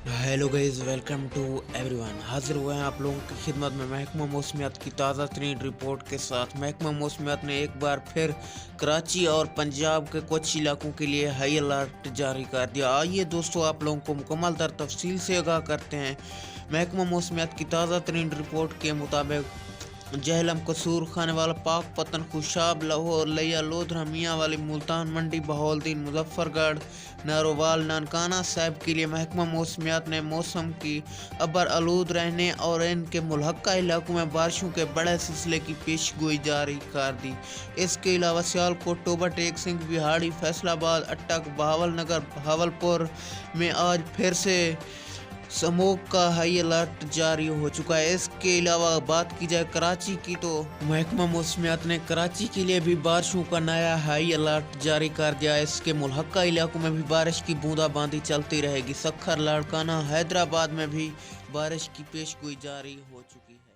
Hello guys, welcome to everyone. हाजिर हुए हैं आप लोगों की खिदमत में महकमा मौसमियात की ताज़ा तरीन रिपोर्ट के साथ। महकमा मौसमियात ने एक बार फिर कराची और पंजाब के कुछ इलाकों के लिए हाई अलर्ट जारी कर दिया। आइए दोस्तों, आप लोगों को मुकम्मल तर तफसील से आगाह करते हैं। महकमा मौसमियात की ताज़ा तरीन रिपोर्ट के मुताबिक जहलम, कसूर, खानेवाला, पाक पतन, खुशाब, लाहौर, लिया, लोधरा, मियाँ वाली, मुल्तान मंडी, बहाउद्दीन, मुजफ्फरगढ़, नारोवाल, नानकाना साहिब के लिए महकमा मौसमियात ने मौसम की अबर आलूद रहने और इनके मुल्हक्का इलाकों में बारिशों के बड़े सिलसिले की पेशगोई जारी कर दी। इसके अलावा सियालकोट, टोबा टेक सिंह, बिहाड़ी, फैसलाबाद, अटक, बहावल नगर, भावलपुर में आज फिर से स्मोक का हाई अलर्ट जारी हो चुका है। इसके अलावा बात की जाए कराची की, तो महकमा मौसमियात ने कराची के लिए भी बारिशों का नया हाई अलर्ट जारी कर दिया है। इसके मुल्हक्का इलाकों में भी बारिश की बूंदाबांदी चलती रहेगी। सखर, लाड़काना, हैदराबाद में भी बारिश की पेशगोई जारी हो चुकी है।